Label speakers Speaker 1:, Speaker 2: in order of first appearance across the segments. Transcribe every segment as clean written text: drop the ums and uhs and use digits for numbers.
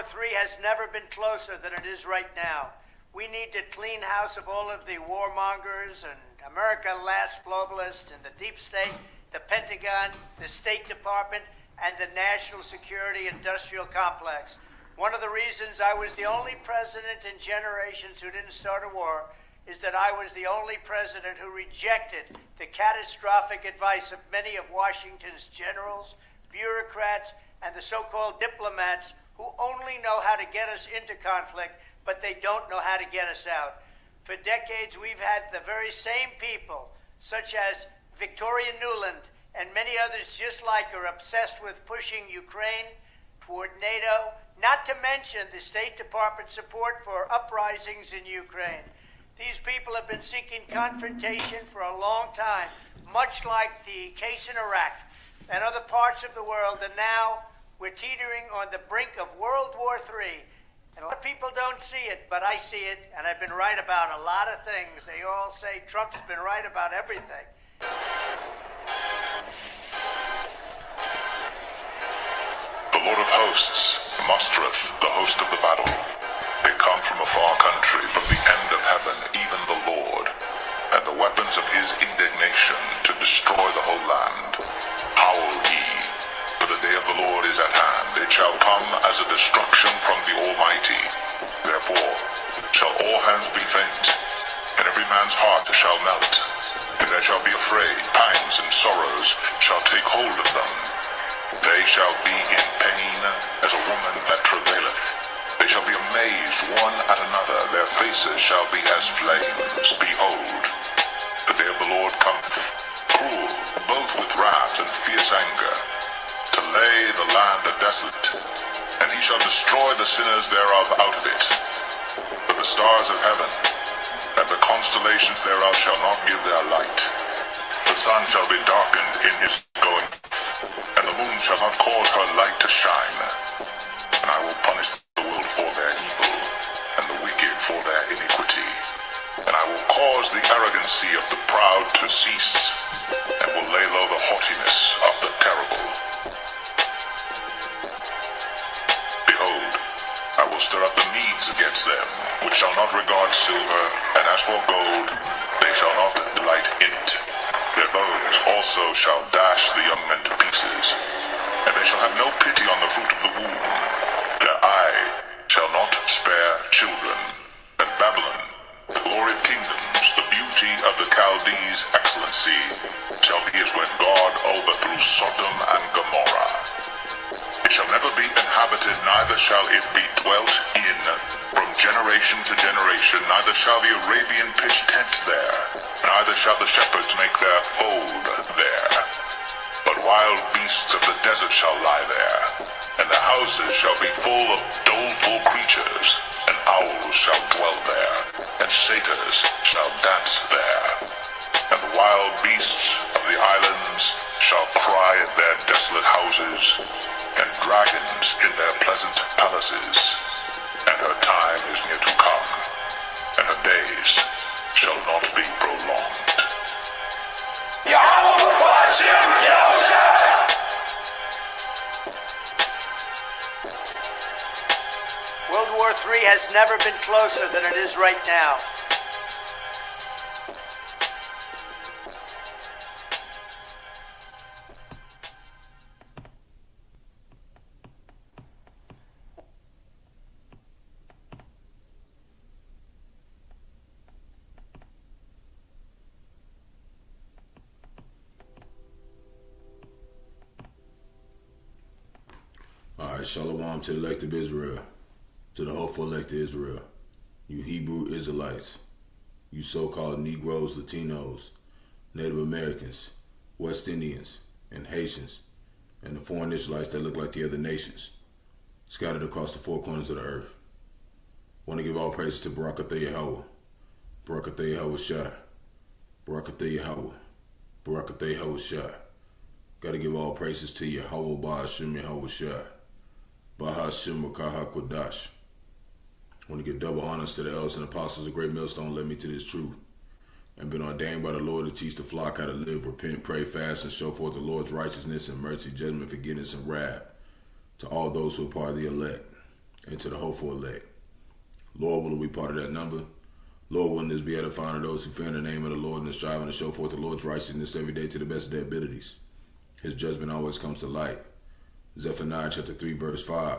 Speaker 1: III has never been closer than it is right now. We need to clean house of all of the warmongers and America Last globalists and the deep state, the Pentagon, the State Department, and the national security industrial complex. One of the reasons I was the only president in generations who didn't start a war is that I was the only president who rejected the catastrophic advice of many of Washington's generals, bureaucrats, and the so-called diplomats who only know how to get us into conflict, but they don't know how to get us out. For decades, we've had the very same people, such as Victoria Nuland and many others just like her, obsessed with pushing Ukraine toward NATO, not to mention the State Department support for uprisings in Ukraine. These people have been seeking confrontation for a long time, much like the case in Iraq and other parts of the world, and now we're teetering on the brink of World War III. And a lot of people don't see it, but I see it, and I've been right about a lot of things. They all say Trump's been right about everything.
Speaker 2: The Lord of hosts mustereth the host of the battle. They come from a far country, from the end of heaven, even the Lord, and the weapons of his indignation to destroy the whole land. Howl ye, for the day of the Lord is at hand. It shall come as a destruction from the Almighty. Therefore shall all hands be faint, and every man's heart shall melt. And they shall be afraid, pangs and sorrows shall take hold of them. They shall be in pain as a woman that travaileth. They shall be amazed one at another, their faces shall be as flames. Behold, the day of the Lord cometh, cruel, both with wrath and fierce anger, to lay the land desolate, and he shall destroy the sinners thereof out of it. But the stars of heaven and the constellations thereof shall not give their light. The sun shall be darkened in his going, and the moon shall not cause her light to shine. And I will punish the world for their evil, and the wicked for their iniquity. And I will cause the arrogancy of the proud to cease, and will lay low the haughtiness of the terrible. Behold, I will stir up the Medes against them, which shall not regard silver, and as for gold, they shall not delight in it. Their bows also shall dash the young men to pieces, and they shall have no pity on the fruit of the womb. Their eye shall not spare children. And Babylon, the glory of kingdoms, the beauty of the Chaldees' excellency, shall be as when God overthrew Sodom and Gomorrah. It shall never be inhabited, neither shall it be dwelt in from generation to generation, neither shall the Arabian pitch tent there, neither shall the shepherds make their fold there. But wild beasts of the desert shall lie there, and the houses shall be full of doleful creatures, and owls shall dwell there, and satyrs shall dance there. And the wild beasts of the islands shall cry in their desolate houses, and dragons in their pleasant palaces. And her time is near to come, and her days shall not be prolonged.
Speaker 3: Yahawah, Bahasham, Rawchaa.
Speaker 1: World War III has never been closer than it is right now.
Speaker 4: Alright, shalom to the elect of Israel, to the hopeful elect of Israel, you Hebrew Israelites, you so-called Negroes, Latinos, Native Americans, West Indians, and Haitians, and the foreign Israelites that look like the other nations, scattered across the four corners of the earth. Want to give all praises to Barak, Yahawah, Barak, Yahawashi, Barak, Yahawah, Barak, Yahawashi. Got to give all praises to Yahawah, Bahasham, Yahawashi. Bahasham, Qadash. Want to give double honors to the elders and apostles of Great Millstone led me to this truth, and been ordained by the Lord to teach the flock how to live, repent, pray, fast, and show forth the Lord's righteousness and mercy, judgment, forgiveness, and wrath to all those who are part of the elect. and to the hopeful elect. Lord willing, we part of that number. Lord willing, this be edifying to those who fear in the name of the Lord and are striving to show forth the Lord's righteousness every day to the best of their abilities. His judgment always comes to light. Zephaniah chapter 3 verse 5.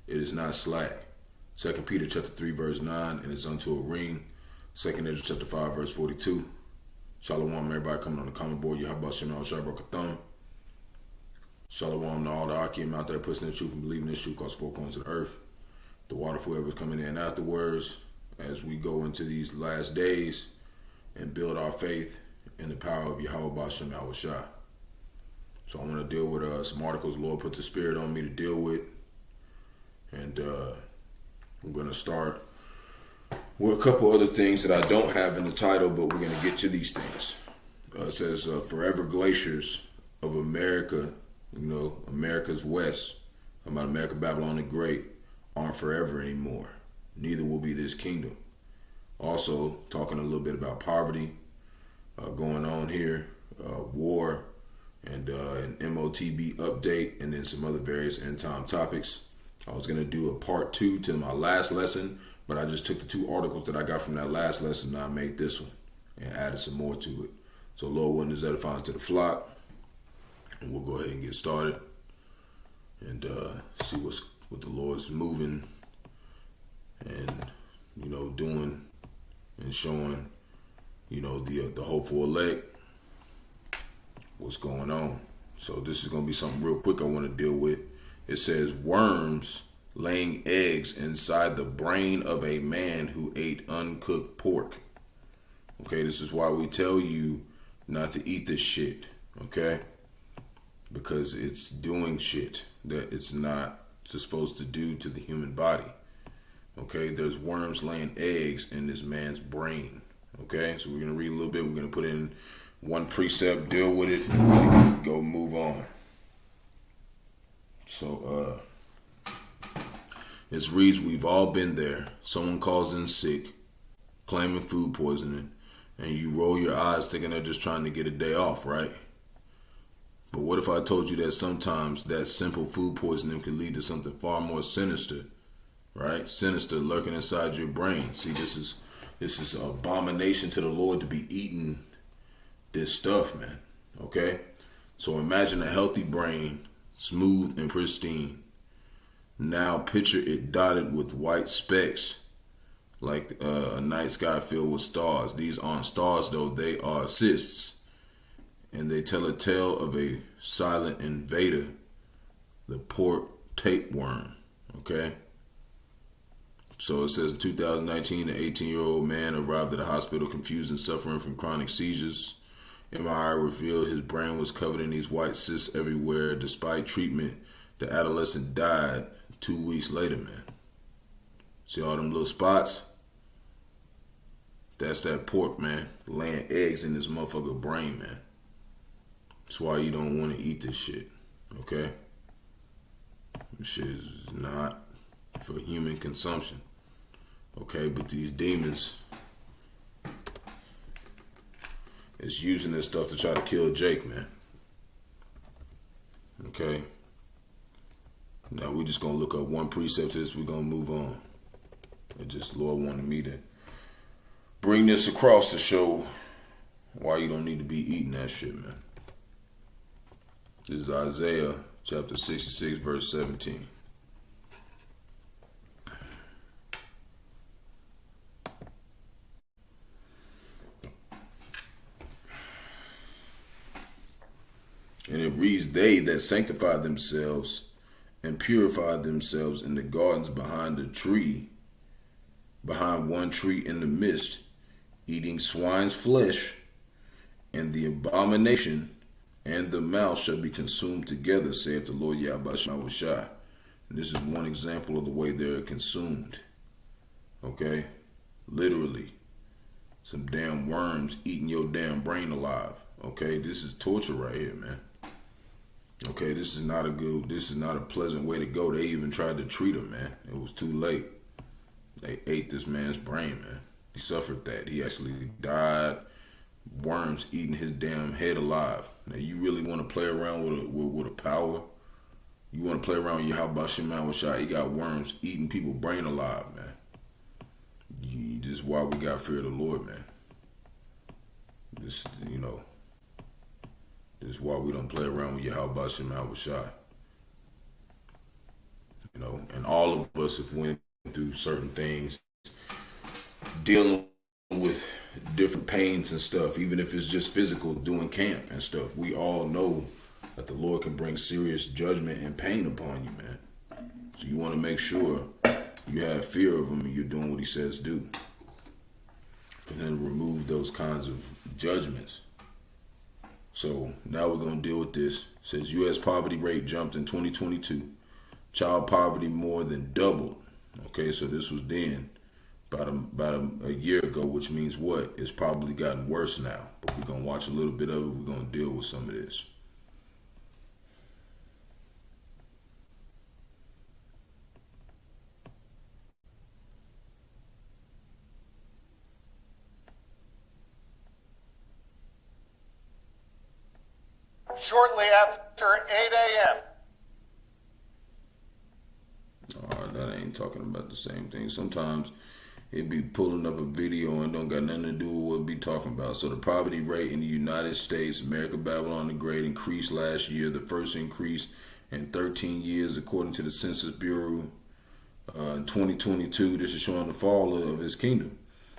Speaker 4: It is not slack. 2 Peter chapter 3 verse 9. And it's unto a ring. 2 Ezra chapter 5 verse 42. Shalom, everybody coming on the comment board. Bahasham, Barak, Atham. Shalom to all the Akim out there pushing the truth and believing this truth across 4 corners of the earth. The water for whoever's coming in afterwards as we go into these last days and build our faith in the power of Yahawah, Bahasham, Yahawashi. So I want to deal with some articles the Lord put the Spirit on me to deal with. And I'm going to start with a couple other things that I don't have in the title, but we're going to get to these things. It says, forever glaciers of America, America's West, about America, Babylon the Great, aren't forever anymore. Neither will be this kingdom. Also, talking a little bit about poverty going on here, war, and an MOTB update, and then some other various end time topics. I was going to do a part 2 to my last lesson, but I just took the 2 articles that I got from that last lesson and I made this one and added some more to it. So Lord willing is edifying to the flock, and we'll go ahead and get started and see what the Lord's moving and doing and showing the hopeful elect what's going on. So this is going to be something real quick I want to deal with. It says worms laying eggs inside the brain of a man who ate uncooked pork. Okay, this is why we tell you not to eat this shit, okay? Because it's doing shit that it's not supposed to do to the human body. Okay, there's worms laying eggs in this man's brain. Okay, so we're going to read a little bit. We're going to put in one precept, deal with it, and go move on. So, it reads, we've all been there. Someone calls in sick, claiming food poisoning, and you roll your eyes thinking they're just trying to get a day off, right? But what if I told you that sometimes that simple food poisoning could lead to something far more sinister, right? Sinister lurking inside your brain. See, this is an abomination to the Lord to be eating this stuff, man. Okay? So imagine a healthy brain, smooth and pristine. Now picture it dotted with white specks, like a night sky filled with stars. These aren't stars though, they are cysts. And they tell a tale of a silent invader, the pork tapeworm. Okay? So it says in 2019, an 18-year-old man arrived at a hospital confused and suffering from chronic seizures. MRI revealed his brain was covered in these white cysts everywhere. Despite treatment, the adolescent died 2 weeks later, man. See all them little spots? That's that pork, man, laying eggs in this motherfucker brain, man. That's why you don't want to eat this shit, okay? This shit is not for human consumption, okay? But these demons is using this stuff to try to kill Jake, man. Okay? Now we just gonna look up one precept to this, we're gonna move on. It just Lord wanted me to bring this across to show why you don't need to be eating that shit, man. This is Isaiah chapter 66 verse 17. And it reads, they that sanctify themselves and purify themselves in the gardens behind one tree in the midst, eating swine's flesh, and the abomination and the mouse shall be consumed together, saith the Lord Yahawashi. And this is one example of the way they're consumed. Okay? Literally. Some damn worms eating your damn brain alive. Okay? This is torture right here, man. Okay, this is not a pleasant way to go. They even tried to treat him, man. It was too late. They ate this man's brain, man. He suffered that. He actually died. Worms eating his damn head alive. Now, you really want to play around with a power You want to play around with Yahawashi, he got worms eating people brain alive, man. This is why we got fear of the Lord, man. This, this is why we don't play around with Yahawashi. And all of us have went through certain things, dealing with different pains and stuff, even if it's just physical, doing camp and stuff. We all know that the Lord can bring serious judgment and pain upon you, man. So you want to make sure you have fear of him and you're doing what he says do. For him to remove those kinds of judgments. So now we're going to deal with this. It says U.S. poverty rate jumped in 2022. Child poverty more than doubled. Okay, so this was then, about a year ago, which means what? It's probably gotten worse now. But we're going to watch a little bit of it. We're going to deal with some of this.
Speaker 5: Shortly after 8 a.m.
Speaker 4: That ain't talking about the same thing. Sometimes it be pulling up a video and don't got nothing to do with what we talking about. So the poverty rate in the United States, America, Babylon the Great, increased last year, the first increase in 13 years, according to the Census Bureau. In 2022, this is showing the fall of his kingdom.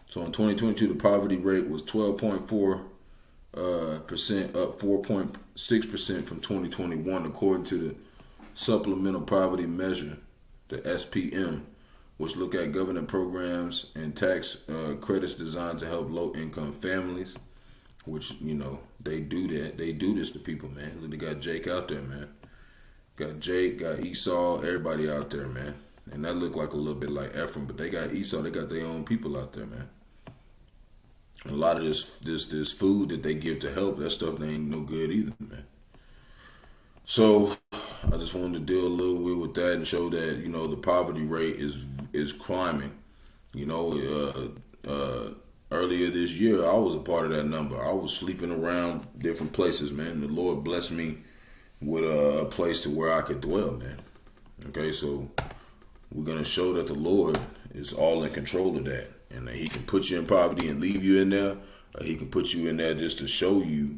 Speaker 4: So in 2022, the poverty rate was 12.4%, up 4.6% from 2021, according to the Supplemental Poverty Measure, the SPM, which look at government programs and tax credits designed to help low-income families, which, they do that. They do this to people, man. Look, they got Jake out there, man. Got Jake, got Esau, everybody out there, man. And that looked like a little bit like Ephraim, but they got Esau, they got their own people out there, man. A lot of this food that they give to help, that stuff, they ain't no good either, man. So I just wanted to deal a little bit with that and show that, the poverty rate is climbing. Earlier this year, I was a part of that number. I was sleeping around different places, man. The Lord blessed me with a place to where I could dwell, man. Okay, so we're going to show that the Lord is all in control of that. And that he can put you in poverty and leave you in there. Or he can put you in there just to show you,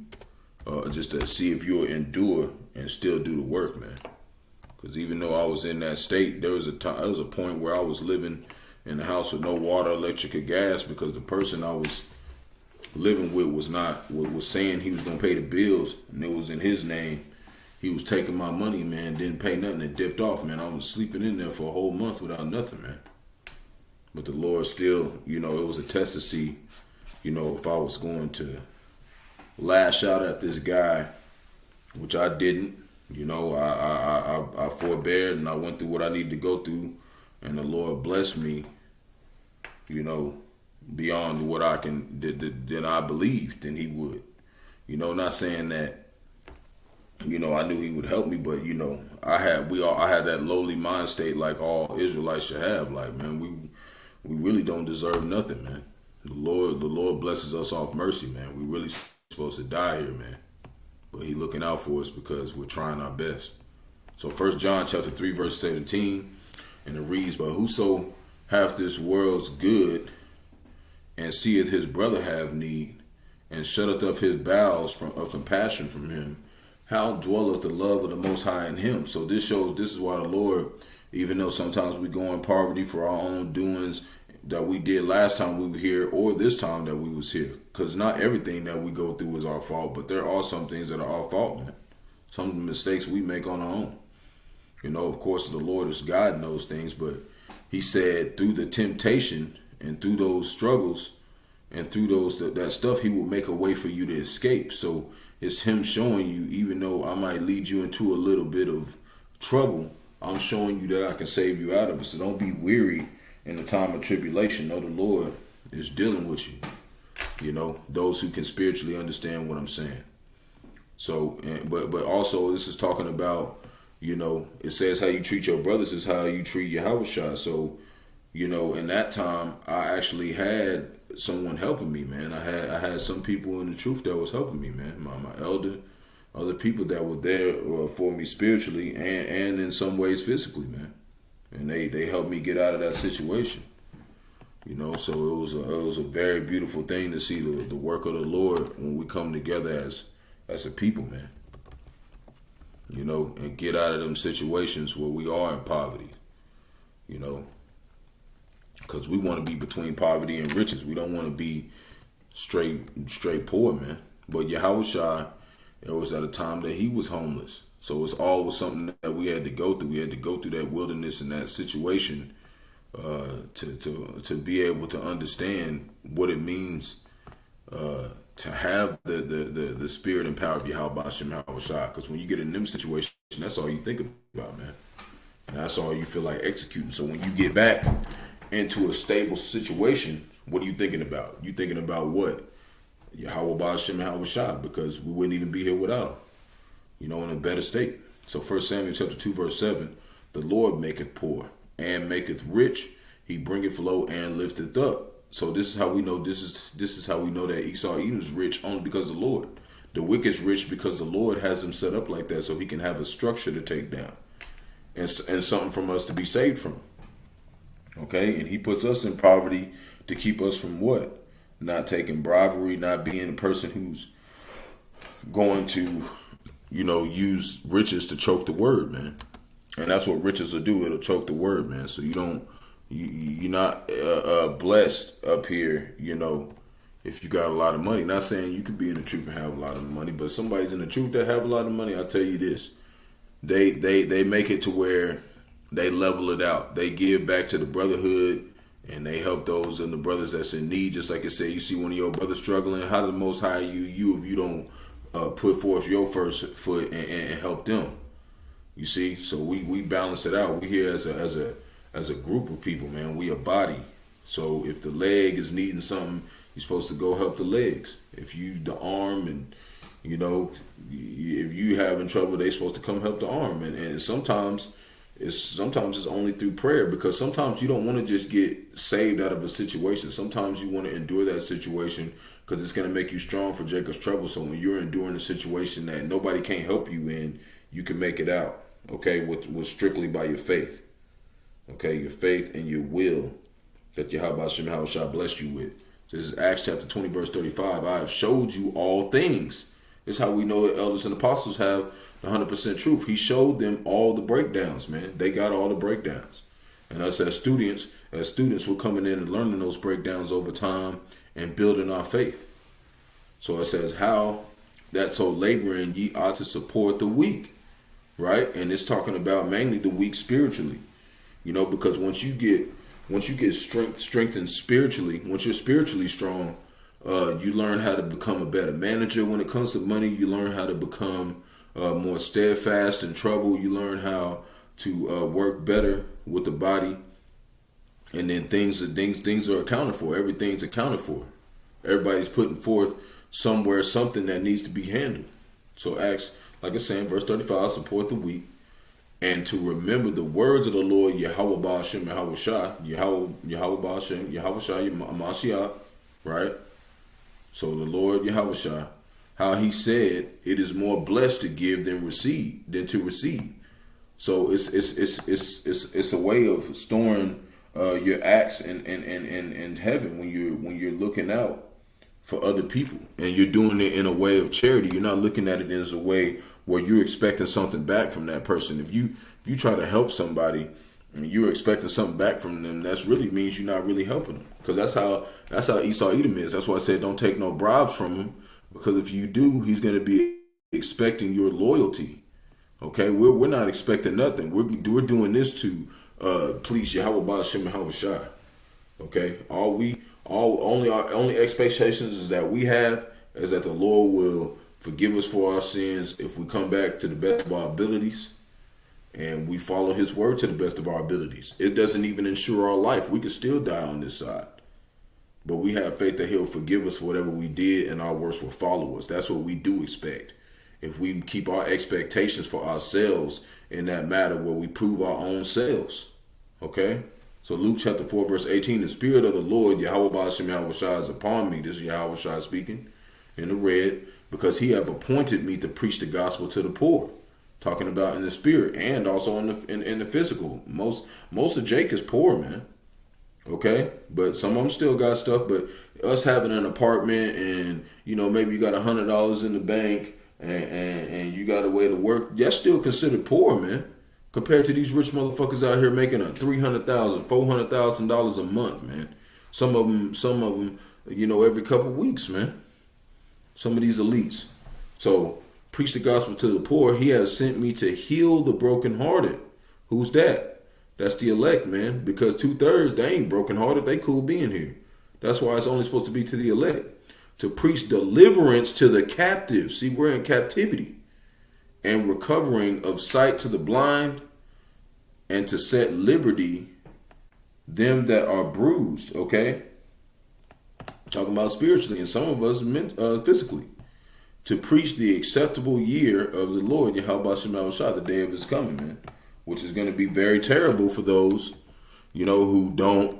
Speaker 4: just to see if you'll endure and still do the work, man. Because even though I was in that state, there was a point where I was living in a house with no water, electric, or gas because the person I was living with was saying he was going to pay the bills, and it was in his name. He was taking my money, man, didn't pay nothing and dipped off, man. I was sleeping in there for a whole month without nothing, man. But the Lord still, it was a test to see, if I was going to lash out at this guy, which I didn't. I forbeared and I went through what I needed to go through, and the Lord blessed me, beyond what I than I believed than he would. Not saying that, I knew he would help me, but I had that lowly mind state like all Israelites should have. Like, man, we really don't deserve nothing, man. The Lord blesses us off mercy, man. We really supposed to die here, man. But he looking out for us because we're trying our best. So 1 John chapter 3, verse 17, and it reads, "But whoso hath this world's good, and seeth his brother have need, and shutteth up his bowels of compassion from him, how dwelleth the love of the Most High in him?" So this is why the Lord, even though sometimes we go in poverty for our own doings that we did last time we were here or this time that we was here, because not everything that we go through is our fault, but there are some things that are our fault, man. Some of the mistakes we make on our own. Of course, the Lord is God knows things, but he said through the temptation and through those struggles and through that stuff, he will make a way for you to escape. So it's him showing you, even though I might lead you into a little bit of trouble, I'm showing you that I can save you out of it. So don't be weary in the time of tribulation. Know the Lord is dealing with you. Those who can spiritually understand what I'm saying. So, but also this is talking about, it says how you treat your brothers is how you treat Yahawashi. So, in that time, I actually had someone helping me, man. I had some people in the truth that was helping me, man. My elder, other people that were there for me spiritually and in some ways physically, man. And they helped me get out of that situation. You know, so it was a very beautiful thing to see the work of the Lord when we come together as a people, man. You know, and get out of them situations where we are in poverty. You know, because we want to be between poverty and riches. We don't want to be straight poor, man. But Yahawashi, it was at a time that he was homeless. So it's always something that we had to go through. We had to go through that wilderness and that situation to be able to understand what it means to have the spirit and power of Bahasham. Because when you get in them situations, that's all you think about, man. And that's all you feel like executing. So when you get back into a stable situation, what are you thinking about? You thinking about what? Yahawah, Bahasham, Yahawashi, because we wouldn't even be here without him. You know, in a better state. So 1 Samuel chapter 2, verse 7, the Lord maketh poor and maketh rich. He bringeth low and lifteth up. So this is how we know this is how we know that Esau Edom is rich only because of the Lord. The wicked is rich because the Lord has him set up like that so he can have a structure to take down. And something from us to be saved from. Okay? And he puts us in poverty to keep us from what? Not taking bribery, not being a person who's going to, you know, use riches to choke the word, man. And that's what riches will do. It'll choke the word, man. So you're not blessed up here, you know, if you got a lot of money. Not saying you could be in the truth and have a lot of money, but somebody's in the truth that have a lot of money, I'll tell you this. They make it to where they level it out. They give back to the brotherhood and they help those and the brothers that's in need. Just like I said, you see one of your brothers struggling, how did the Most High you if you don't put forth your first foot and help them? You see, so we balance it out. We here as a group of people, man. We a body. So if the leg is needing something, you're supposed to go help the legs. If you the arm, and you know, if you having trouble, they supposed to come help the arm. And sometimes it's only through prayer, because sometimes you don't want to just get saved out of a situation. Sometimes you want to endure that situation because it's going to make you strong for Jacob's trouble. So when you're enduring a situation that nobody can't help you in, you can make it out. Okay, with strictly by your faith. Okay, your faith and your will that Yahawashi blessed you with. This is Acts chapter 20, verse 35. I have showed you all things. This is how we know the elders and apostles have the 100% truth. He showed them all the breakdowns, man. They got all the breakdowns. And us as students, we're coming in and learning those breakdowns over time and building our faith. So it says, how that so laboring ye ought to support the weak. Right? And it's talking about mainly the weak spiritually. You know, because once you get strengthened spiritually, once you're spiritually strong, you learn how to become a better manager. When it comes to money, you learn how to become more steadfast in trouble. You learn how to work better with the body. And then things are accounted for. Everything's accounted for. Everybody's putting forth somewhere something that needs to be handled. So Acts, like I said, verse 35, support the weak, and to remember the words of the Lord, Yahawah Bahasham, Yahawah Bahasham, Yahawashi, Mashiach, right? So the Lord Yahawashi, how he said, it is more blessed to give than to receive. So it's a way of storing your acts in heaven when you're looking out for other people, and you're doing it in a way of charity. You're not looking at it as a way where you're expecting something back from that person. If you try to help somebody and you're expecting something back from them, that's really means you're not really helping them. Because that's how Esau Edom is. That's why I said don't take no bribes from him, because if you do, he's going to be expecting your loyalty. Okay, we're not expecting nothing. We're doing this to please Yahawah Bahasham Yahawashi. Okay, our only expectations is that we have is that the Lord will forgive us for our sins if we come back to the best of our abilities and we follow his word to the best of our abilities. It doesn't even ensure our life. We could still die on this side. But we have faith that he'll forgive us for whatever we did, and our works will follow us. That's what we do expect. If we keep our expectations for ourselves in that matter where we prove our own selves. Okay? So Luke chapter 4, verse 18, the Spirit of the Lord, Yahawah Bahasham Yahawashi, is upon me. This is Yahawashi speaking. in the red, because he have appointed me to preach the gospel to the poor. Talking about in the spirit and also in the physical. Most of Jake is poor, man. Okay, but some of them still got stuff. But us having an apartment and maybe you got $100 in the bank and you got a way to work, that's still considered poor, man. Compared to these rich motherfuckers out here making a $300,000, $400,000 a month, man. Some of them, every couple of weeks, man. Some of these elites. So preach the gospel to the poor. He has sent me to heal the brokenhearted. Who's that? That's the elect, man. Because 2/3, they ain't brokenhearted. They cool being here. That's why it's only supposed to be to the elect. To preach deliverance to the captive. See, we're in captivity. And recovering of sight to the blind. And to set liberty them that are bruised. Okay? Talking about spiritually. And some of us physically. To preach the acceptable year of the Lord, Yahawashi, the day of his coming, man. Which is going to be very terrible for those, who don't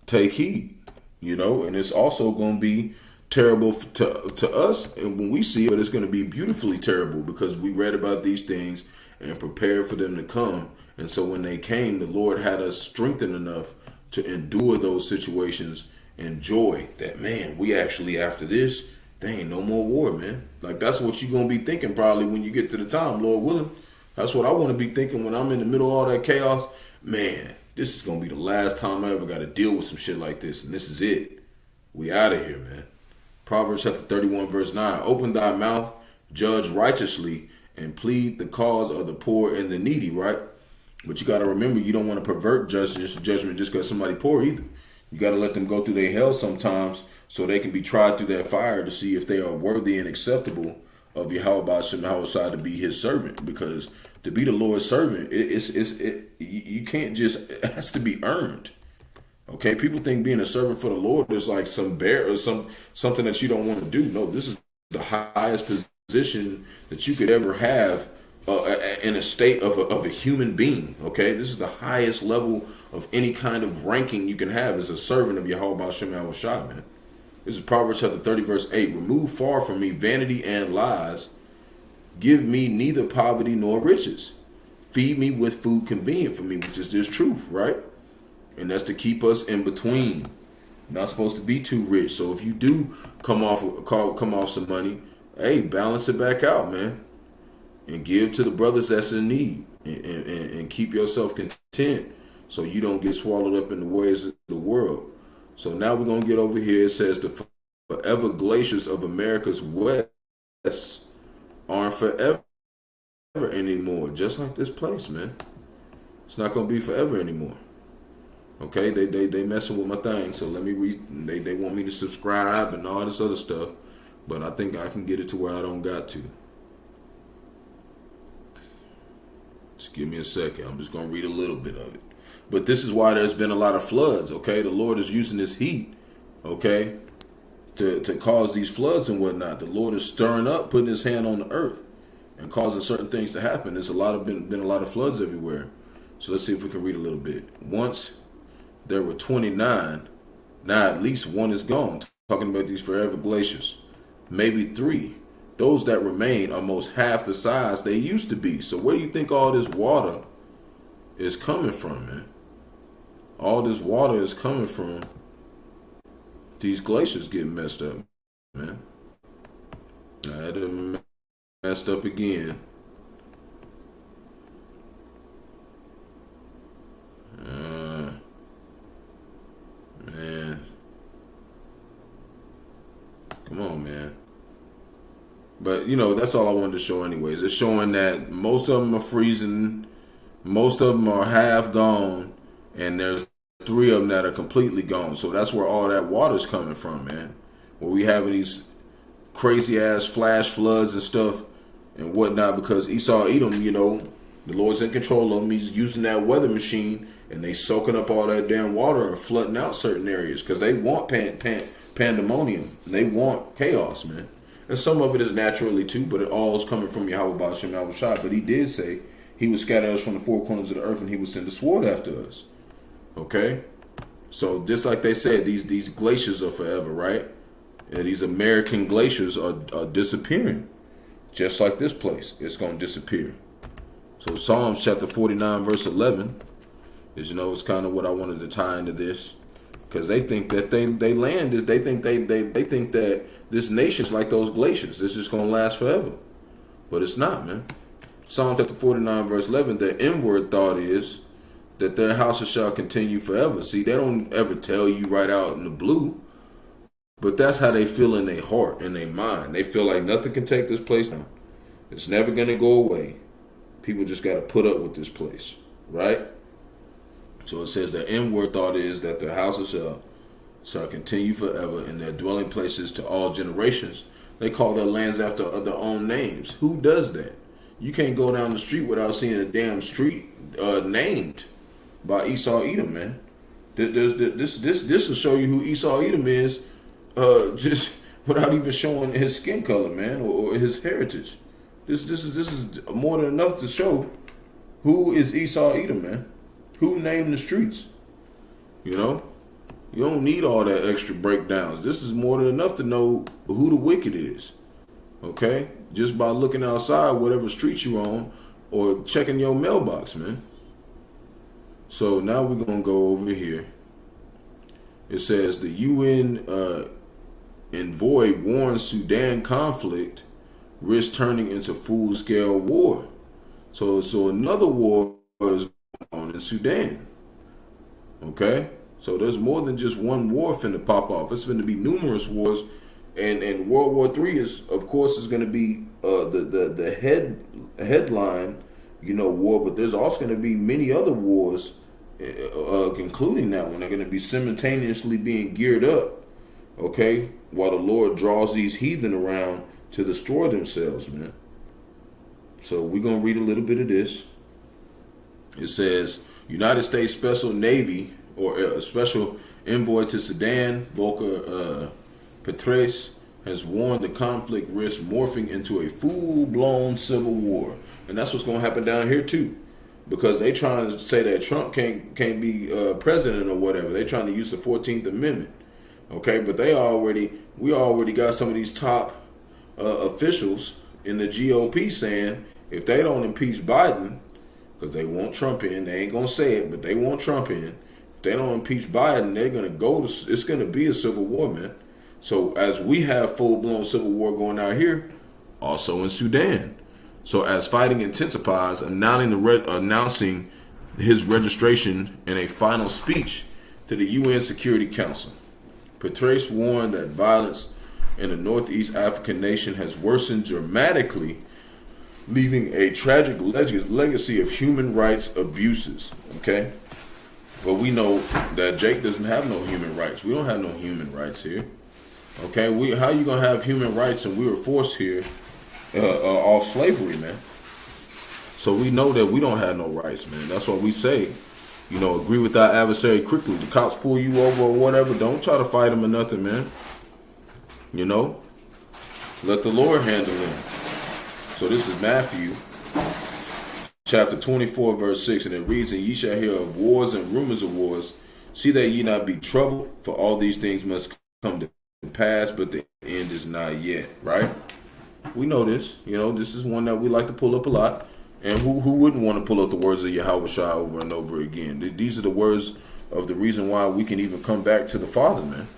Speaker 4: take heed, and it's also going to be terrible to us. And when we see it, it's going to be beautifully terrible because we read about these things and prepared for them to come. And so when they came, the Lord had us strengthened enough to endure those situations and joy that, man, we actually, after this, there ain't no more war, man. Like, that's what you're going to be thinking probably when you get to the time, Lord willing. That's what I want to be thinking when I'm in the middle of all that chaos. Man, this is going to be the last time I ever got to deal with some shit like this. And this is it. We out of here, man. Proverbs chapter 31, verse 9. Open thy mouth, judge righteously, and plead the cause of the poor and the needy, right? But you got to remember, you don't want to pervert judgment just because somebody poor either. You got to let them go through their hell sometimes so they can be tried through that fire to see if they are worthy and acceptable of Yahawah to be his servant. Because to be the Lord's servant, you can't just, it has to be earned. Okay, people think being a servant for the Lord is like some bear or something that you don't want to do. No, this is the highest position that you could ever have in a state of a human being. Okay, this is the highest level of any kind of ranking you can have as a servant of Yahawashi, man. This is Proverbs chapter 30, verse 8. Remove far from me vanity and lies. Give me neither poverty nor riches. Feed me with food convenient for me, which is just truth, right? And that's to keep us in between. Not supposed to be too rich. So if you do come off some money, hey, balance it back out, man. And give to the brothers that's in need. And keep yourself content so you don't get swallowed up in the ways of the world. So now we're going to get over here. It says the forever glaciers of America's west aren't forever anymore. Just like this place, man. It's not going to be forever anymore. Okay, they messing with my thing. So let me read. They want me to subscribe and all this other stuff. But I think I can get it to where I don't got to. Just give me a second. I'm just going to read a little bit of it. But this is why there's been a lot of floods, okay? The Lord is using this heat, okay, to cause these floods and whatnot. The Lord is stirring up, putting his hand on the earth and causing certain things to happen. There's been a lot of floods everywhere. So let's see if we can read a little bit. Once there were 29, now at least one is gone. Talking about these forever glaciers. Maybe 3. Those that remain are most half the size they used to be. So where do you think all this water is coming from, man? All this water is coming from these glaciers getting messed up, man. I had them messed up again. Man. Come on, man. But, that's all I wanted to show anyways. It's showing that most of them are freezing. Most of them are half gone. And there's 3 of them that are completely gone. So that's where all that water's coming from, man. Where we having these crazy ass flash floods and stuff and whatnot because Esau, Edom, the Lord's in control of them. He's using that weather machine and they soaking up all that damn water and flooding out certain areas because they want pandemonium. They want chaos, man. And some of it is naturally too, but it all is coming from Yahawah. But he did say he would scatter us from the 4 corners of the earth and he would send a sword after us. Okay? So just like they said, these glaciers are forever, right? And these American glaciers are disappearing. Just like this place, it's going to disappear. So Psalms chapter 49 verse 11 is, it's kind of what I wanted to tie into this, because they think that they land is, they think that this nation's like those glaciers. This is going to last forever, but it's not, man. Psalms chapter 49 verse 11, the inward thought is that their houses shall continue forever. See, they don't ever tell you right out in the blue, but that's how they feel in their heart, in their mind. They feel like nothing can take this place down. It's never going to go away. People just got to put up with this place, right? So it says the inward thought is that their houses shall continue forever, and their dwelling places to all generations. They call their lands after their own names. Who does that? You can't go down the street without seeing a damn street named by Esau Edom, man. This will show you who Esau Edom is, just without even showing his skin color, man, or his heritage. This is more than enough to show who is Esau Edom, man. Who named the streets? You don't need all that extra breakdowns. This is more than enough to know who the wicked is. Okay? Just by looking outside, whatever street you're on, or checking your mailbox, man. So now we're going to go over here. It says the UN envoy warns Sudan conflict risks turning into full-scale war. So another war is going on in Sudan. Okay? So there's more than just one war finna pop off. It's finna be numerous wars. And World War III is going to be the headline, war. But there's also going to be many other wars, including that one. They're going to be simultaneously being geared up, okay, while the Lord draws these heathen around to destroy themselves, man. So we're going to read a little bit of this. It says, United States Special Navy, or a special envoy to Sudan, Volker Petraeus, has warned the conflict risks morphing into a full-blown civil war. And that's what's going to happen down here too, because they trying to say that Trump can't be president or whatever. They trying to use the 14th Amendment, okay? But we already got some of these top officials in the GOP saying if they don't impeach Biden, because they want Trump in, they ain't gonna say it, but they want Trump in. If they don't impeach Biden, they're gonna it's gonna be a civil war, man. So as we have full-blown civil war going out here, also in Sudan. So as fighting intensifies, announcing his registration in a final speech to the UN Security Council, Petraeus warned that violence in the Northeast African nation has worsened dramatically, leaving a tragic legacy of human rights abuses. Okay? But we know that Jake doesn't have no human rights. We don't have no human rights here. Okay, how you gonna have human rights and we were forced here off slavery, man? So we know that we don't have no rights, man. That's what we say. Agree with our adversary quickly. The cops pull you over or whatever, don't try to fight them or nothing, man. Let the Lord handle them. So this is Matthew chapter 24, verse 6, and it reads, and ye shall hear of wars and rumors of wars. See that ye not be troubled, for all these things must come to pass, but the end is not yet, right? We know this. This is one that we like to pull up a lot. And who wouldn't want to pull up the words of Yahawashi over and over again? These are the words of the reason why we can even come back to the Father, man.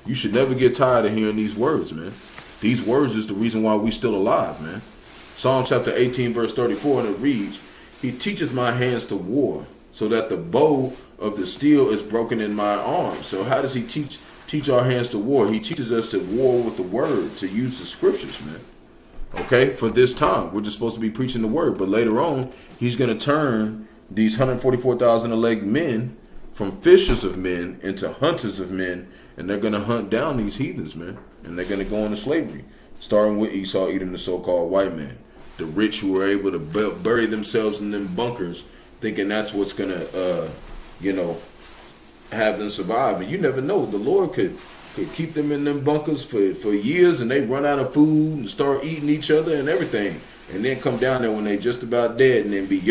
Speaker 4: You should never get tired of hearing these words, man. These words is the reason why we still alive, man. Psalm chapter 18, verse 34, and it reads, he teacheth my hands to war, so that the bow of the steel is broken in my arm. So how does he teach our hands to war? He teaches us to war with the word, to use the scriptures, man. Okay, for this time, we're just supposed to be preaching the word. But later on, he's going to turn these 144,000 elect men from fishers of men into hunters of men. And they're going to hunt down these heathens, man. And they're going to go into slavery, starting with Esau Edom, the so-called white man. The rich who are able to bury themselves in them bunkers, thinking that's what's going to, have them survive. And you never know. The Lord could keep them in them bunkers for years, and they run out of food and start eating each other and everything, and then come down there when they just about dead and then be,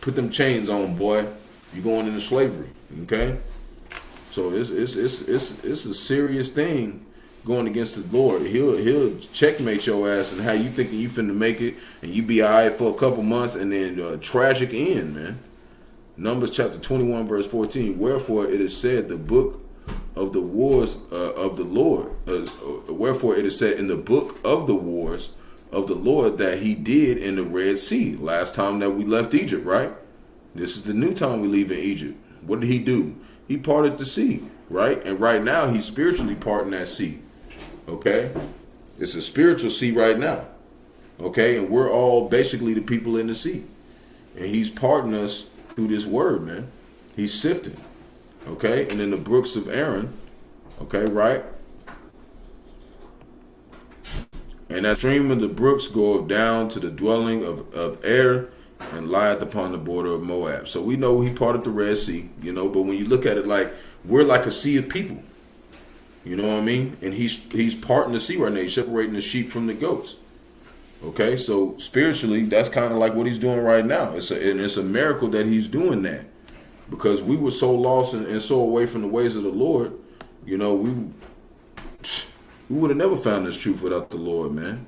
Speaker 4: put them chains on, boy, you going into slavery. Okay, so it's a serious thing going against the Lord, he'll checkmate your ass and how you thinking you finna make it, and you be alright for a couple months, and then tragic end, man. Numbers chapter 21 verse 14. Wherefore it is said the book of the wars of the Lord. Wherefore it is said in the book of the wars of the Lord that he did in the Red Sea. Last time that we left Egypt, right? This is the new time we leave in Egypt. What did he do? He parted the sea, right? And right now he's spiritually parting that sea. Okay? It's a spiritual sea right now. Okay? And we're all basically the people in the sea. And he's parting us through this word, man. He's sifting. Okay? And in the brooks of Aaron, okay, right? And that stream of the brooks goeth down to the dwelling of Er, and lieth upon the border of Moab. So we know he parted the Red Sea, you know, but when you look at it, like, we're like a sea of people. You know what I mean? And he's parting the sea right now. He's separating the sheep from the goats. Okay, so spiritually, that's kind of like what he's doing right now. It's a miracle that he's doing that, because we were so lost and so away from the ways of the Lord. You know, we would have never found this truth without the Lord, man.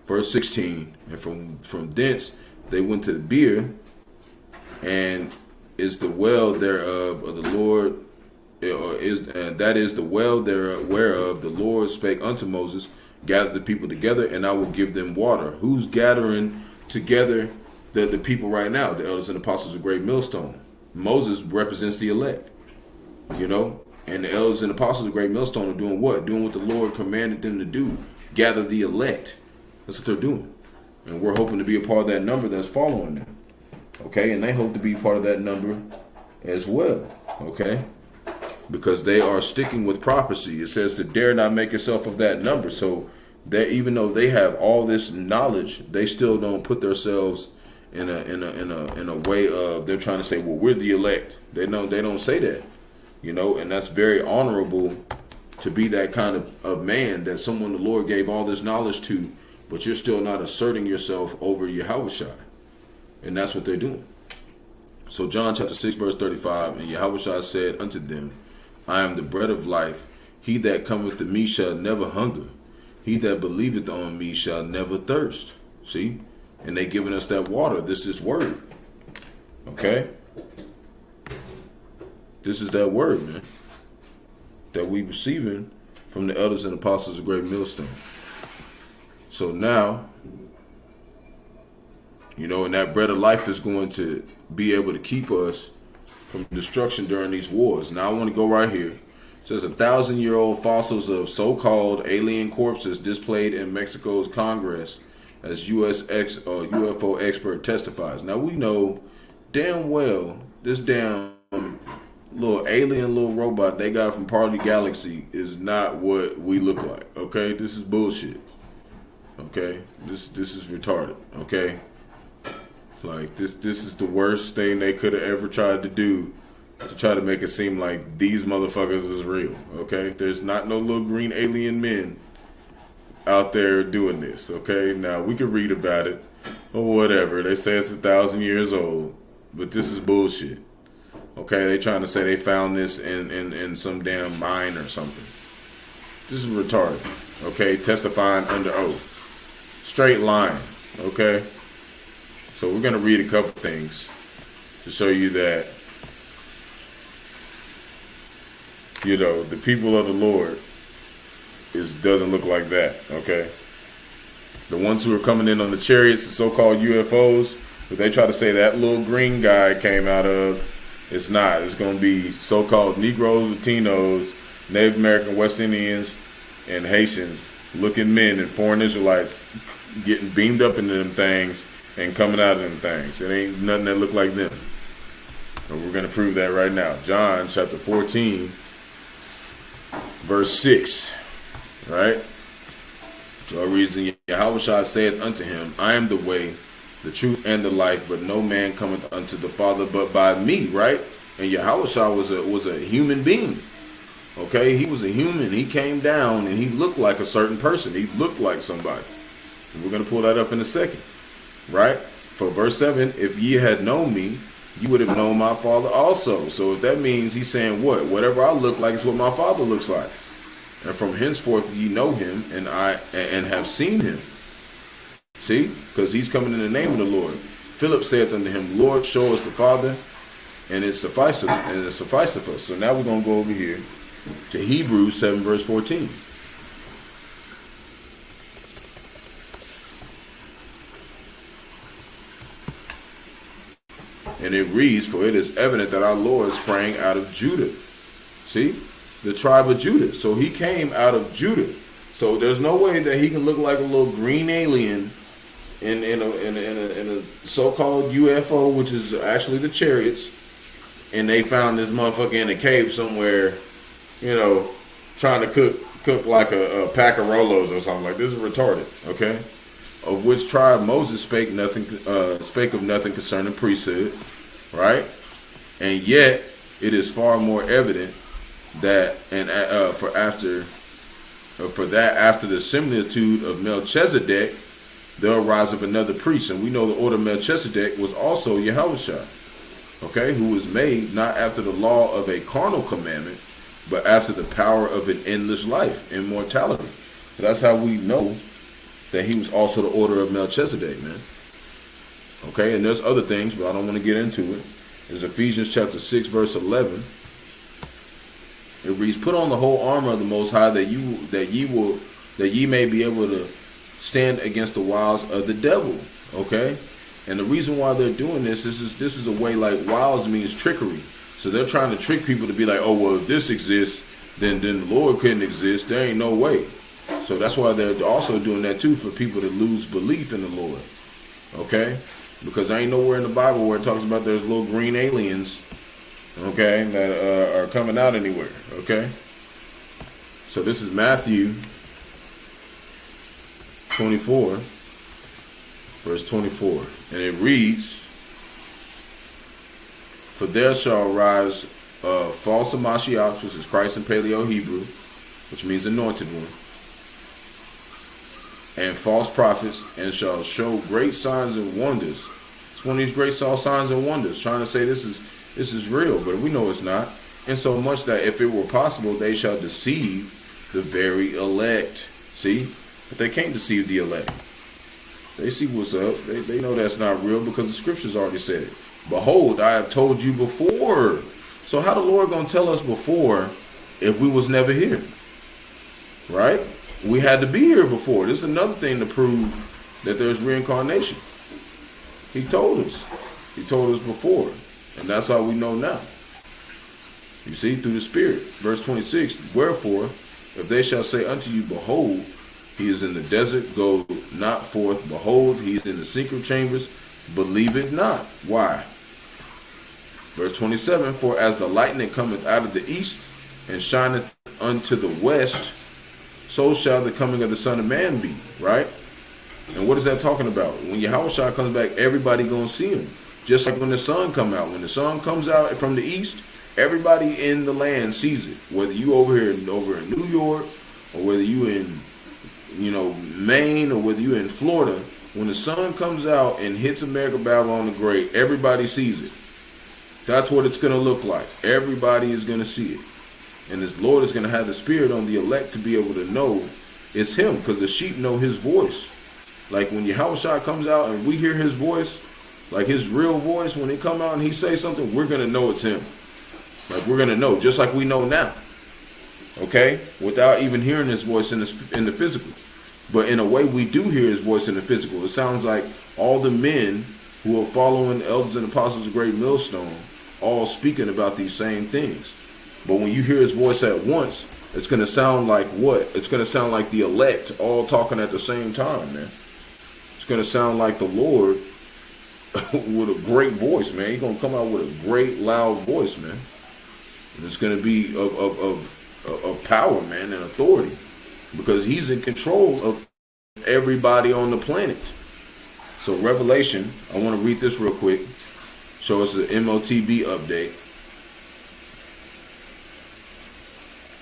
Speaker 4: Verse 16, and from thence they went to Beer, and is the well thereof of the Lord, that is the well thereof whereof the Lord spake unto Moses, gather the people together, and I will give them water. Who's gathering together the people right now? The elders and apostles of Great Millstone. Moses represents the elect, you know, and the elders and apostles of Great Millstone are doing what? Doing what the Lord commanded them to do. Gather the elect. That's what they're doing. And we're hoping to be a part of that number that's following them. Okay? And they hope to be part of that number as well. Okay? Because they are sticking with prophecy. It says to dare not make yourself of that number. So that even though they have all this knowledge, they still don't put themselves in a way of they're trying to say, well, we're the elect. They don't say that. You know, and that's very honorable to be that kind of man, that someone the Lord gave all this knowledge to, but you're still not asserting yourself over Yahawashi. And that's what they're doing. So John chapter 6 verse 35, and Yahawashi said unto them, I am the bread of life. He that cometh to me shall never hunger. He that believeth on me shall never thirst. See? And they giving us that water. This is word. Okay? This is that word, man, that we receiving from the elders and apostles of Great Millstone. So now, you know, and that bread of life is going to be able to keep us from destruction during these wars. Now I want to go right here. It says 1,000-year-old fossils of so-called alien corpses displayed in Mexico's Congress as UFO expert testifies. Now we know damn well this damn little alien little robot they got from Party Galaxy is not what we look like. Okay, this is bullshit. Okay, this is retarded. Okay, like this is the worst thing they could have ever tried to do, to try to make it seem like these motherfuckers is real. Okay, there's not no little green alien men out there doing this. Okay, now we can read about it or whatever. They say it's 1,000 years old, but this is bullshit. Okay, they trying to say they found this in some damn mine or something. This is retarded. Okay, testifying under oath. Straight line. Okay, so we're going to read a couple things to show you that, you know, the people of the Lord doesn't look like that. Okay, the ones who are coming in on the chariots, the so-called UFOs, but they try to say that little green guy came out of, it's not. It's going to be so-called Negroes, Latinos, Native American, West Indians, and Haitians looking men and foreign Israelites getting beamed up into them things and coming out of them things. It ain't nothing that look like them. And we're going to prove that right now. John chapter 14, verse 6. Right? For a reason, Yahawashi saith unto him, I am the way, the truth, and the life, but no man cometh unto the Father but by me. Right? And Yahawashi was a human being. Okay? He was a human. He came down and he looked like a certain person. He looked like somebody. And we're going to pull that up in a second. Right? For verse 7, if ye had known me, you would have known my Father also. So if that means he's saying what? Whatever I look like is what my Father looks like. and from henceforth ye know him, and have seen him. See, because he's coming in the name of the Lord. Philip saith unto him, Lord, show us the Father, and it sufficeth us. So now we're going to go over here to Hebrews 7 verse 14. And it reads, for it is evident that our Lord sprang out of Judah. See? The tribe of Judah. So he came out of Judah. So there's no way that he can look like a little green alien in a so-called UFO, which is actually the chariots. And they found this motherfucker in a cave somewhere, you know, trying to cook like a pack of Rolos or something. Like, this is retarded, okay? Of which tribe Moses spake of nothing concerning priesthood, right? And yet it is far more evident that after the similitude of Melchizedek there rise up another priest, and we know the order of Melchizedek was also Yahawashi, okay, who was made not after the law of a carnal commandment, but after the power of an endless life, immortality. So that's how we know that he was also the order of Melchizedek, man. Okay, and there's other things, but I don't want to get into it. There's Ephesians chapter 6, verse 11. It reads, put on the whole armor of the Most High, that ye may be able to stand against the wiles of the devil. Okay, and the reason why they're doing this is a way, like, wiles means trickery. So they're trying to trick people to be like, oh, well, if this exists, then the Lord couldn't exist. There ain't no way. So that's why they're also doing that too, for people to lose belief in the Lord. Okay? Because there ain't nowhere in the Bible where it talks about there's little green aliens, okay, that are coming out anywhere. Okay? So this is Matthew 24, verse 24. And it reads, for there shall rise false Mashiach, which is Christ in Paleo Hebrew, which means anointed one, and false prophets, and shall show great signs and wonders. It's one of these great signs and wonders, trying to say this is real, but we know it's not. And so much that if it were possible, they shall deceive the very elect. See? But they can't deceive the elect. They see what's up. They know that's not real because the scriptures already said it. Behold, I have told you before. So how the Lord gonna tell us before if we was never here? Right? We had to be here before. This is another thing to prove that there's reincarnation. He told us. He told us before. And that's how we know now. You see, through the Spirit. Verse 26, wherefore, if they shall say unto you, behold, he is in the desert, go not forth. Behold, he is in the secret chambers, believe it not. Why? Verse 27, for as the lightning cometh out of the east, and shineth unto the west, so shall the coming of the Son of Man be. Right? And what is that talking about? When Yahawashi comes back, everybody gonna see him. Just like when the sun come out. When the sun comes out from the east, everybody in the land sees it. Whether you over in New York, or whether you in, Maine, or whether you in Florida, when the sun comes out and hits America, Babylon the Great, everybody sees it. That's what it's going to look like. Everybody is going to see it. And this Lord is going to have the Spirit on the elect to be able to know it's him, because the sheep know his voice. Like when Yahawashi comes out and we hear his voice, like his real voice, when he come out and he say something, we're going to know it's him. Like we're going to know, just like we know now. Okay? Without even hearing his voice in the physical. But in a way, we do hear his voice in the physical. It sounds like all the men who are following the elders and apostles of Great Millstone, all speaking about these same things. But when you hear his voice at once, it's going to sound like what? It's going to sound like the elect all talking at the same time, man. It's going to sound like the Lord with a great voice, man. He's going to come out with a great, loud voice, man. And it's going to be of power, man, and authority. Because he's in control of everybody on the planet. So Revelation, I want to read this real quick. Show us the MOTB update.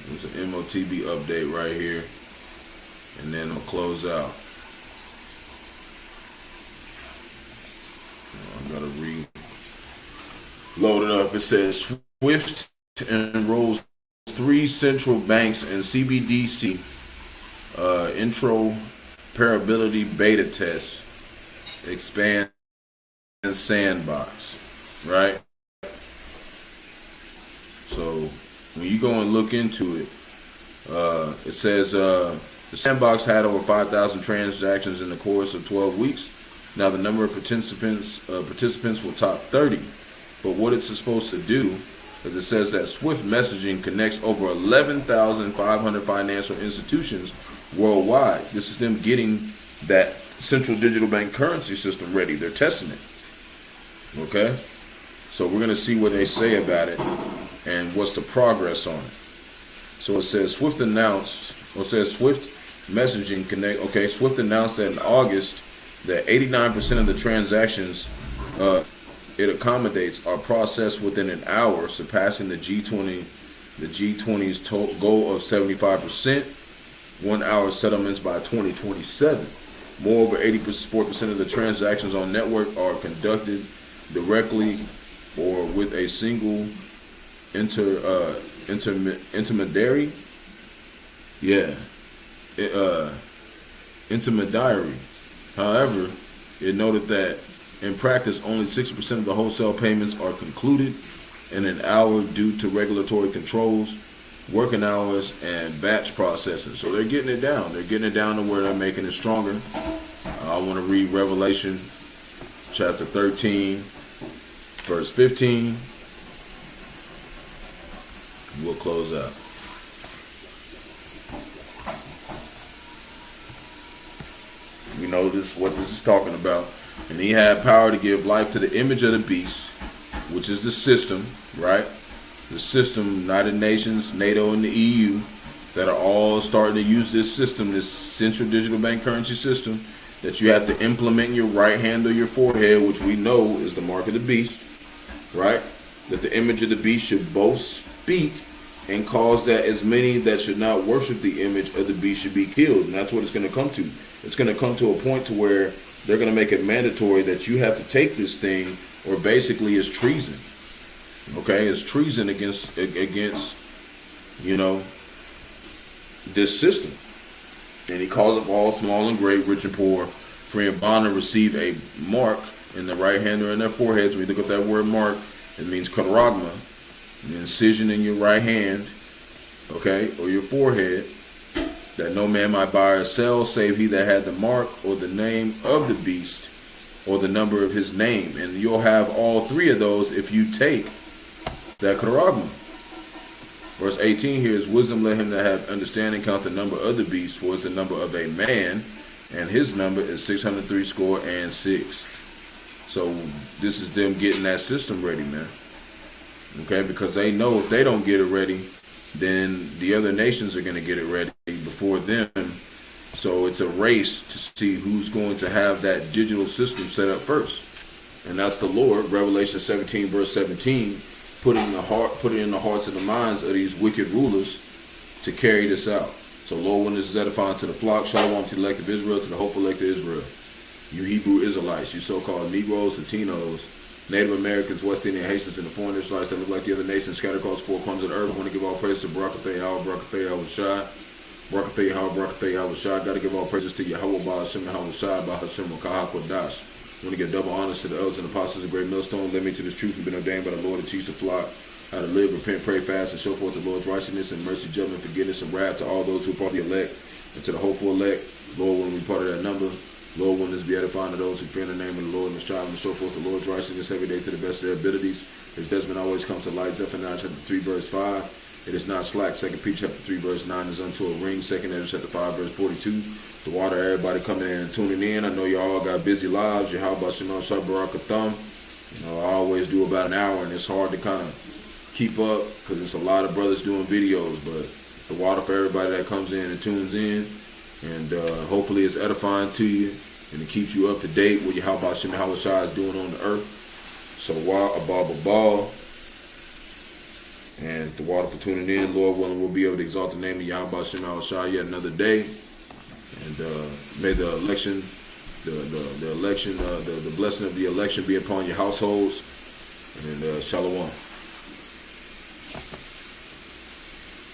Speaker 4: There's an MOTB update right here. And then I'll close out. I gotta reload it up. It says Swift and Rolls 3 central banks and CBDC interoperability beta test expand sandbox, right? So when you go and look into it, it says the sandbox had over 5,000 transactions in the course of 12 weeks. Now the number of participants will top 30. But what it's supposed to do is it says that Swift messaging connects over 11,500 financial institutions worldwide. This is them getting that central digital bank currency system ready. They're testing it. Okay? So we're going to see what they say about it and what's the progress on it. So it says Swift announced, Swift messaging connect. Okay, Swift announced that in August that 89% of the transactions it accommodates are processed within an hour, surpassing the G20's goal of 75%. 1 hour settlements by 2027. Moreover, 84% of the transactions on network are conducted directly or with a single intermediary. Intermediary. However, it noted that in practice, only 6% of the wholesale payments are concluded in an hour due to regulatory controls, working hours, and batch processing. So they're getting it down. They're getting it down to where they're making it stronger. I want to read Revelation chapter 13, verse 15. We'll close out. We know what this is talking about. And he had power to give life to the image of the beast, which is the system, right? The system, United Nations, NATO, and the EU, that are all starting to use this system, this central digital bank currency system, that you have to implement in your right hand or your forehead, which we know is the mark of the beast, right? That the image of the beast should both speak and cause that as many that should not worship the image of the beast should be killed. And that's what it's going to come to. It's going to come to a point to where they're going to make it mandatory that you have to take this thing, or basically it's treason. Okay, it's treason against this system. And he calls it all, small and great, rich and poor, free and bond, to receive a mark in the right hand or in their foreheads. When you look at that word mark, it means karagma, an incision in your right hand, okay, or your forehead, that no man might buy or sell save he that had the mark or the name of the beast or the number of his name. And you'll have all three of those if you take that karagma. Verse 18 here is wisdom, let him that have understanding count the number of the beast, for it's the number of a man, and his number is 666. So this is them getting that system ready, man. Okay, because they know if they don't get it ready, then the other nations are going to get it ready before them. So it's a race to see who's going to have that digital system set up first. And that's the Lord, Revelation 17, verse 17, put it in the hearts and the minds of these wicked rulers to carry this out. So Lord, when this is edifying to the flock, shalom to the elect of Israel, to the hopeful elect of Israel. You Hebrew Israelites, you so-called Negroes, Latinos, Native Americans, West Indian, Haitians, and the foreign Israelites that look like the other nations scattered across 4 corners of the earth. I want to give all praise to Barak, Yahawah, Barak, Yahawashi. Barak, Yahawah, Barak, Yahawashi. Got to give all praises to Yahawah, Bahasham, Yahawashi, Bahasham, Qadash. I want to give double honors to the elders and apostles of the great millstone. Led me to this truth and been ordained by the Lord to teach the flock how to live, repent, pray, fast, and show forth the Lord's righteousness and mercy, judgment, forgiveness, and wrath to all those who are part of the elect and to the hopeful elect. Lord, when we part of that number, Lord, when this be edifying to those who fear in the name of the Lord and strive to show forth the Lord's righteousness every day to the best of their abilities. His judgment always comes to light. Zephaniah chapter 3, verse 5. It is not slack. 2 Peter chapter 3, verse 9 is unto a ring. 2 Ezra chapter 5, verse 42. The water, everybody coming in and tuning in. I know y'all got busy lives. Yahawah, Barak, Atham. I always do about an hour, and it's hard to kind of keep up because there's a lot of brothers doing videos. But the water for everybody that comes in and tunes in. And hopefully it's edifying to you, and it keeps you up to date with Yahawashi is doing on the earth. So Abba, and the water for tuning in. Lord willing, we'll be able to exalt the name of Yahawashi yet another day. And may the election, the blessing of the election be upon your households. And shalom.